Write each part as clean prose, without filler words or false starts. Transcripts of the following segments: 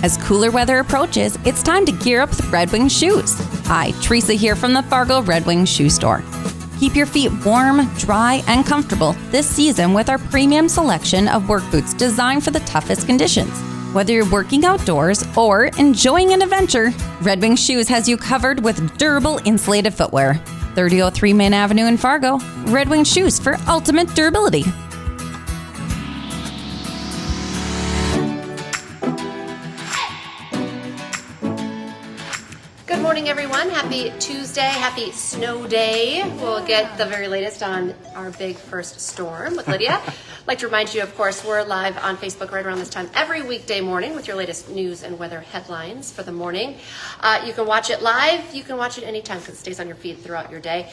As cooler weather approaches, it's time to gear up with Red Wing shoes. Hi, Teresa here from the Fargo Red Wing Shoe Store. Keep your feet warm, dry, and comfortable this season with our premium selection of work boots designed for the toughest conditions. Whether you're working outdoors or enjoying an adventure, Red Wing Shoes has you covered with durable insulated footwear. 3003 Main Avenue in Fargo, Red Wing Shoes for ultimate durability. Good morning, everyone. Happy Tuesday. Happy snow day. We'll get the very latest on our big first storm with Lydia. I'd like to remind you, of course, we're live on Facebook right around this time every weekday morning with your latest news and weather headlines for the morning. You can watch it live. You can watch it anytime because it stays on your feed throughout your day.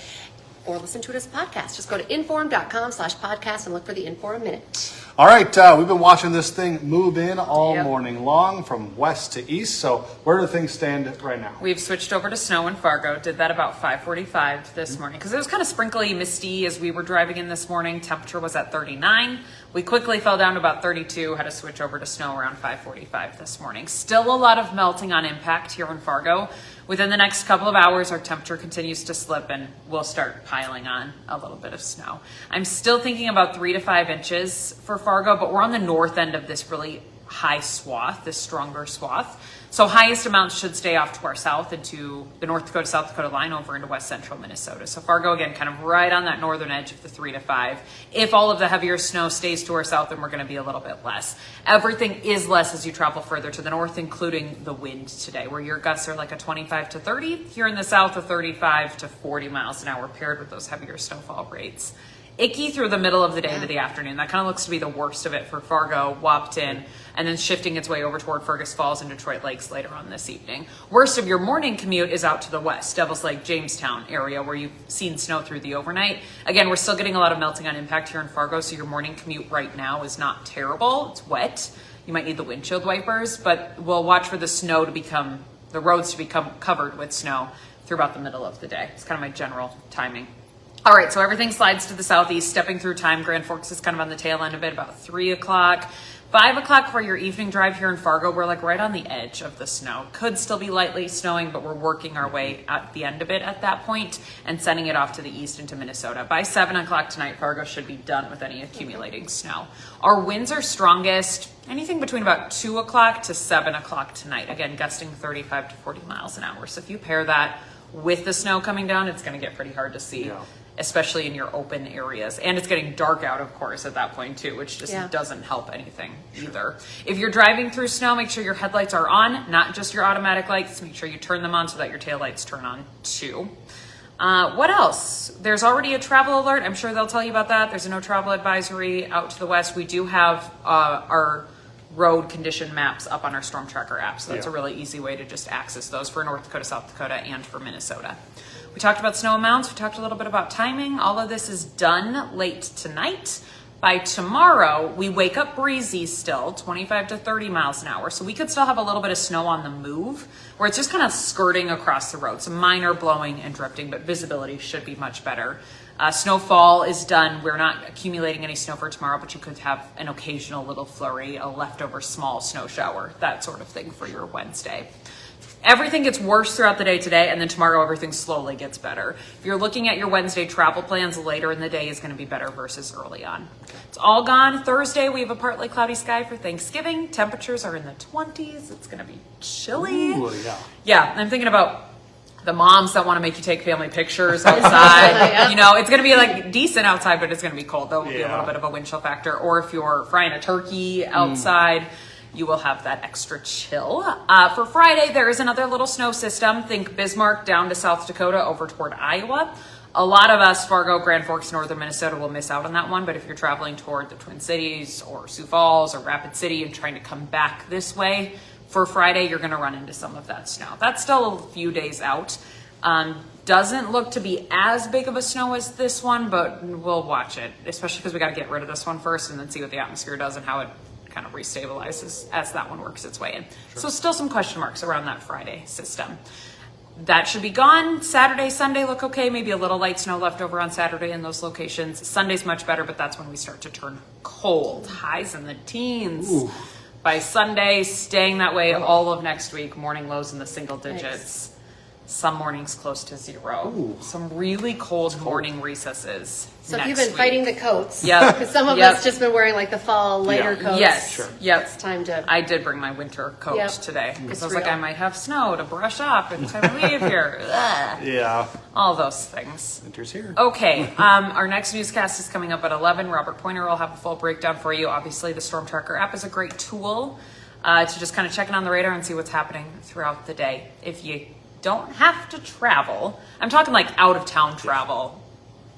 Or listen to it as a podcast. Just go to inform.com/podcast and look for the Inform Minute. All right, we've been watching this thing move in all morning long from west to east. So where do things stand right now? We've switched over to snow in Fargo. Did that about 5:45 this morning because it was kind of sprinkly, misty as we were driving in this morning. Temperature was at 39. We quickly fell down to about 32. Had to switch over to snow around 5:45 this morning. Still a lot of melting on impact here in Fargo. Within the next couple of hours, our temperature continues to slip and we'll start piling on a little bit of snow. I'm still thinking about 3 to 5 inches for Fargo, but we're on the north end of this really high swath, this stronger swath. So highest amounts should stay off to our south into the North Dakota, South Dakota line over into west central Minnesota. So Fargo, again, kind of right on that northern edge of the 3 to 5. If all of the heavier snow stays to our south, then we're going to be a little bit less. Everything is less as you travel further to the north, including the wind today, where your gusts are like a 25 to 30. Here in the south, a 35 to 40 miles an hour paired with those heavier snowfall rates. Icky through the middle of the day into the afternoon. That kind of looks to be the worst of it for Fargo, Wahpeton, and then shifting its way over toward Fergus Falls and Detroit Lakes later on this evening. Worst of your morning commute is out to the west, Devils Lake, Jamestown area, where you've seen snow through the overnight. Again, we're still getting a lot of melting on impact here in Fargo, so your morning commute right now is not terrible. It's wet. You might need the windshield wipers, but we'll watch for the snow to become, the roads to become covered with snow through about the middle of the day. It's kind of my general timing. All right, so everything slides to the southeast, stepping through time. Grand Forks is kind of on the tail end of it, about 3 o'clock. 5 o'clock for your evening drive here in Fargo. We're like right on the edge of the snow. Could still be lightly snowing, but we're working our way at the end of it at that point and sending it off to the east into Minnesota. By 7 o'clock tonight, Fargo should be done with any accumulating snow. Our winds are strongest anything between about 2 o'clock to 7 o'clock tonight. Again, gusting 35 to 40 miles an hour. So if you pair that with the snow coming down, it's going to get pretty hard to see. Especially in your open areas. And it's getting dark out, of course, at that point too, which just doesn't help anything either. If you're driving through snow, make sure your headlights are on, not just your automatic lights. Make sure you turn them on so that your taillights turn on too. What else? There's already a travel alert. I'm sure they'll tell you about that. There's a no travel advisory out to the west. We do have our road condition maps up on our Storm Tracker app. So that's a really easy way to just access those for North Dakota, South Dakota, and for Minnesota. We talked about snow amounts. We talked a little bit about timing. All of this is done late tonight. By tomorrow, we wake up breezy still, 25 to 30 miles an hour. So we could still have a little bit of snow on the move where it's just kind of skirting across the road. Some minor blowing and drifting, but visibility should be much better. Snowfall is done. We're not accumulating any snow for tomorrow, but you could have an occasional little flurry, a leftover small snow shower, that sort of thing for your Wednesday. Everything gets worse throughout the day today, and then tomorrow everything slowly gets better. If you're looking at your Wednesday travel plans, later in the day is going to be better versus early on. It's all gone. Thursday, we have a partly cloudy sky for Thanksgiving. Temperatures are in the 20s. It's going to be chilly. Ooh, Yeah, I'm thinking about the moms that want to make you take family pictures outside. You know, it's going to be like decent outside, but it's going to be cold. There will be a little bit of a wind chill factor. Or if you're frying a turkey outside, you will have that extra chill. For Friday, there is another little snow system. Think Bismarck down to South Dakota over toward Iowa. A lot of us, Fargo, Grand Forks, northern Minnesota, will miss out on that one. But if you're traveling toward the Twin Cities or Sioux Falls or Rapid City and trying to come back this way, for Friday, you're going to run into some of that snow. That's still a few days out. Doesn't look to be as big of a snow as this one, but we'll watch it, especially because we got to get rid of this one first and then see what the atmosphere does and how it kind of restabilizes as that one works its way in. So still some question marks around that Friday system. That should be gone. Saturday, Sunday look okay. Maybe a little light snow left over on Saturday in those locations. Sunday's much better, but that's when we start to turn cold. Highs in the teens. by Sunday, staying that way all of next week. Morning lows in the single digits. Some mornings close to 0. Ooh. Some really cold morning recesses. So if next you've been week. fighting the coats, Yep. because some of Yep. us just been wearing like the fall lighter Yeah. coats. Yes. Sure. Yep. It's time to. I did bring my winter coat Yep. today because It's I was like, real. I might have snow to brush up and time to leave here. Ugh. Yeah. All those things. Winter's here. Okay, our next newscast is coming up at 11. Robert Pointer will have a full breakdown for you. Obviously, the Storm Tracker app is a great tool to just kind of check in on the radar and see what's happening throughout the day. If you don't have to travel, I'm talking like out of town travel,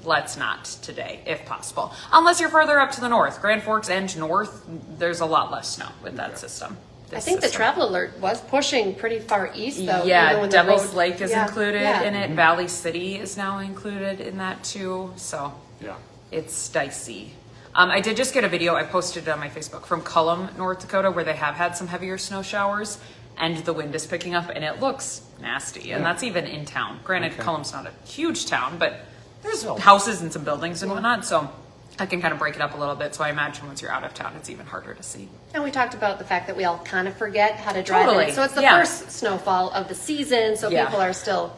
let's not today, if possible. Unless you're further up to the north. Grand Forks and north, there's a lot less snow with that system. I think the travel alert was pushing pretty far east, though. even Yeah, when the Devil's road- Lake is Yeah, included yeah. in it. Valley City is now included in that too. So Yeah. it's dicey. I did just get a video I posted on my Facebook from Cullum, North Dakota, where they have had some heavier snow showers and the wind is picking up and it looks nasty. And that's even in town. Granted, Cullum's not a huge town, but there's houses and some buildings and whatnot. So I can kind of break it up a little bit. So I imagine once you're out of town, it's even harder to see. And we talked about the fact that we all kind of forget how to drive in Totally, it. So it's the yeah. first snowfall of the season, so Yeah. people are still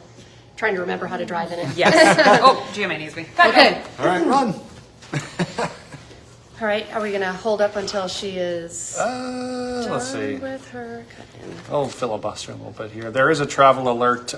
trying to remember how to drive in it. Yes. Oh, GMA needs me. Okay. All right, run. All right. Are we going to hold up until she is Let's see. done with her cut-in? I'll filibuster a little bit here. There is a travel alert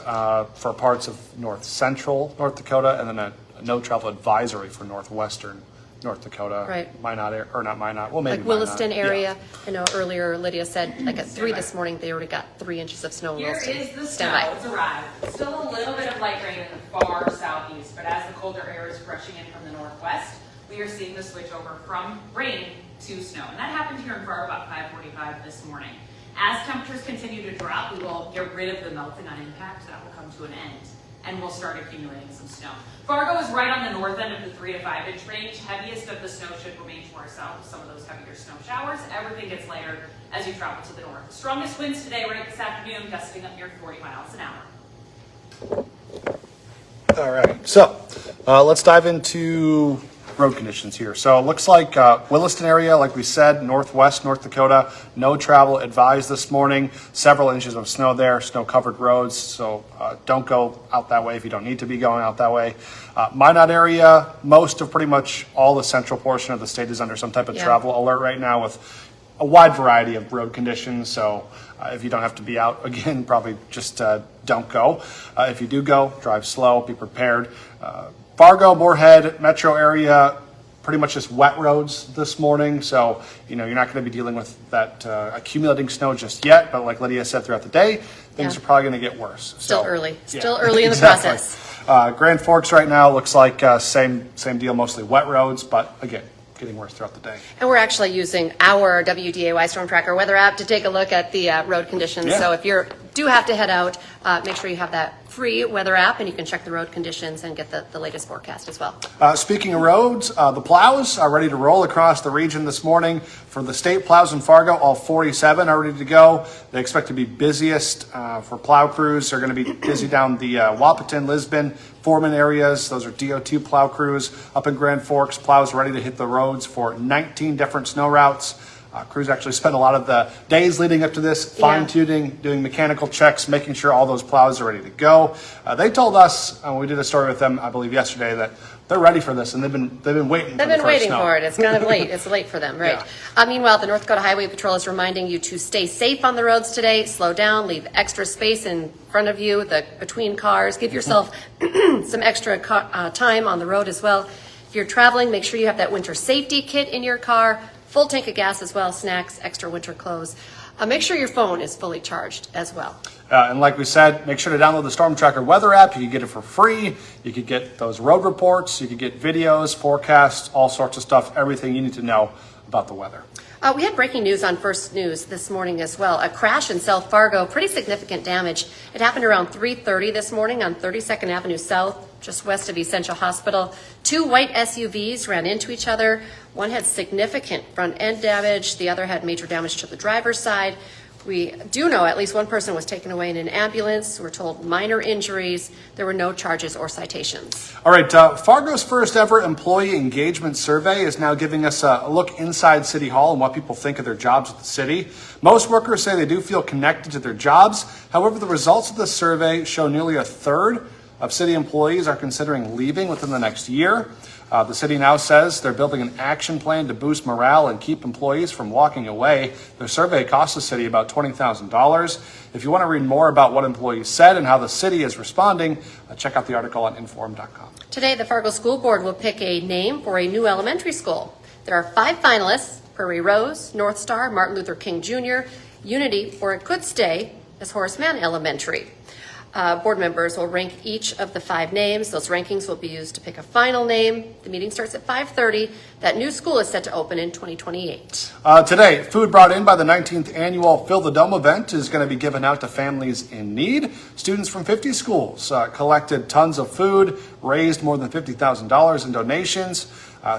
for parts of north central North Dakota, and then a no travel advisory for northwestern North Dakota. Right. Minot, or not Minot. Well, maybe Like Williston Minot. area. I know earlier Lydia said like at 3 this morning they already got 3 inches of snow in Here Williston. is the Stand snow. by. It's arrived. Still a little bit of light rain in the far southeast, but as the colder air is rushing in from the northwest, we are seeing the switch over from rain to snow. And that happened here in Fargo about 5:45 this morning. As temperatures continue to drop, we will get rid of the melting on impact. That will come to an end, and we'll start accumulating some snow. Fargo is right on the north end of the 3 to 5 inch range. Heaviest of the snow should remain to our south with some of those heavier snow showers. Everything gets lighter as you travel to the north. Strongest winds today, right this afternoon, gusting up near 40 miles an hour. All right, so let's dive into road conditions here. So it looks like Williston area, like we said, northwest North Dakota, no travel advised this morning. Several inches of snow there, snow-covered roads, so don't go out that way if you don't need to be going out that way. Minot area, most of pretty much all the central portion of the state is under some type of travel alert right now with a wide variety of road conditions. So if you don't have to be out, again, probably just don't go. If you do go, drive slow, be prepared. Fargo, Moorhead, metro area, pretty much just wet roads this morning. So, you're not going to be dealing with that accumulating snow just yet. But like Lydia said throughout the day, things are probably going to get worse. Still So, early. yeah, Still early in the exactly. process. Grand Forks right now looks like same deal, mostly wet roads. But again, getting worse throughout the day. And we're actually using our WDAY Storm Tracker weather app to take a look at the road conditions. Yeah. So if you do have to head out, make sure you have that free weather app and you can check the road conditions and get the latest forecast as well. Speaking of roads, the plows are ready to roll across the region this morning. For the state plows in Fargo, all 47 are ready to go. They expect to be busiest for plow crews. They're going to be busy down the Wahpeton, Lisbon, Foreman areas. Those are DOT plow crews. Up in Grand Forks, plows ready to hit the roads for 19 different snow routes. Crews actually spent a lot of the days leading up to this fine-tuning, doing mechanical checks, making sure all those plows are ready to go. They told us, we did a story with them, I believe, yesterday, that they're ready for this, and they've been waiting. They've been waiting for it. It's kind of late. It's late for them, right? Yeah. Meanwhile, the North Dakota Highway Patrol is reminding you to stay safe on the roads today. Slow down, leave extra space in front of you, between cars. Give yourself some extra time on the road as well. If you're traveling, make sure you have that winter safety kit in your car. Full tank of gas as well, snacks, extra winter clothes. Make sure your phone is fully charged as well. And like we said, make sure to download the Storm Tracker weather app. You can get it for free. You could get those road reports. You could get videos, forecasts, all sorts of stuff, everything you need to know about the weather. We had breaking news on First News this morning as well. A crash in South Fargo, pretty significant damage. It happened around 3:30 this morning on 32nd Avenue South, just west of Essentia Hospital. 2 white SUVs ran into each other. One had significant front end damage. The other had major damage to the driver's side. We do know at least one person was taken away in an ambulance. We're told minor injuries. There were no charges or citations. All right, Fargo's first ever employee engagement survey is now giving us a look inside City Hall and what people think of their jobs at the city. Most workers say they do feel connected to their jobs. However, the results of the survey show nearly a third of city employees are considering leaving within the next year. The city now says they're building an action plan to boost morale and keep employees from walking away. Their survey cost the city about $20,000. If you want to read more about what employees said and how the city is responding, check out the article on inform.com. Today, the Fargo School Board will pick a name for a new elementary school. There are 5 finalists: Prairie Rose, North Star, Martin Luther King Jr., Unity, or it could stay as Horace Mann Elementary. Board members will rank each of the 5 names. Those rankings will be used to pick a final name. The meeting starts at 5:30. That new school is set to open in 2028. Today, food brought in by the 19th annual Fill the Dome event is going to be given out to families in need. Students from 50 schools collected tons of food, raised more than $50,000 in donations.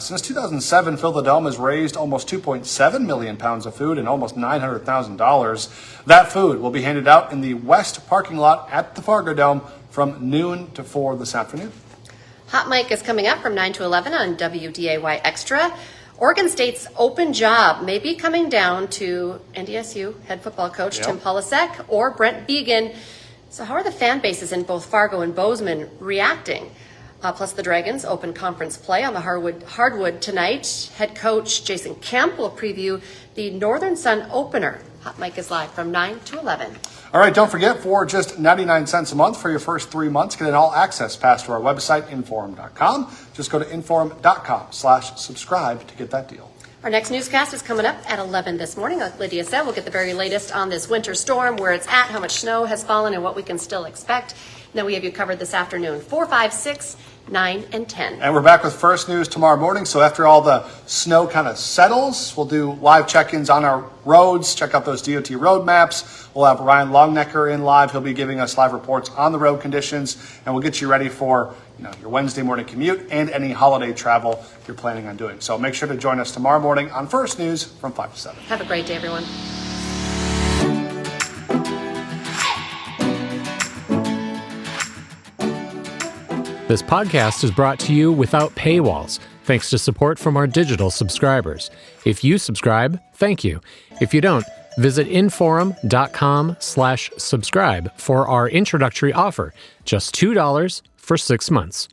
Since 2007, Fill the Dome has raised almost 2.7 million pounds of food and almost $900,000. That food will be handed out in the west parking lot at the Fargo Dome from noon to 4 this afternoon. Hot Mic is coming up from 9 to 11 on WDAY Extra. Oregon State's open job may be coming down to NDSU head football coach Tim Polasek or Brent Began. So how are the fan bases in both Fargo and Bozeman reacting? Plus, the Dragons open conference play on the hardwood tonight. Head coach Jason Kemp will preview the Northern Sun opener. Hot Mic is live from 9 to 11. All right, don't forget, for just 99 cents a month for your first 3 months, get an all-access pass to our website, inform.com. Just go to inform.com/subscribe to get that deal. Our next newscast is coming up at 11 this morning. Like Lydia said, we'll get the very latest on this winter storm, where it's at, how much snow has fallen, and what we can still expect. And then we have you covered this afternoon, 4, 5, 6, 9, and 10. And we're back with First News tomorrow morning. So after all the snow kind of settles, we'll do live check-ins on our roads, check out those DOT road maps. We'll have Ryan Longnecker in live. He'll be giving us live reports on the road conditions, and we'll get you ready for your Wednesday morning commute and any holiday travel you're planning on doing. So make sure to join us tomorrow morning on First News from 5 to 7. Have a great day, everyone. This podcast is brought to you without paywalls, thanks to support from our digital subscribers. If you subscribe, thank you. If you don't, visit inforum.com/subscribe for our introductory offer, just $2 for 6 months.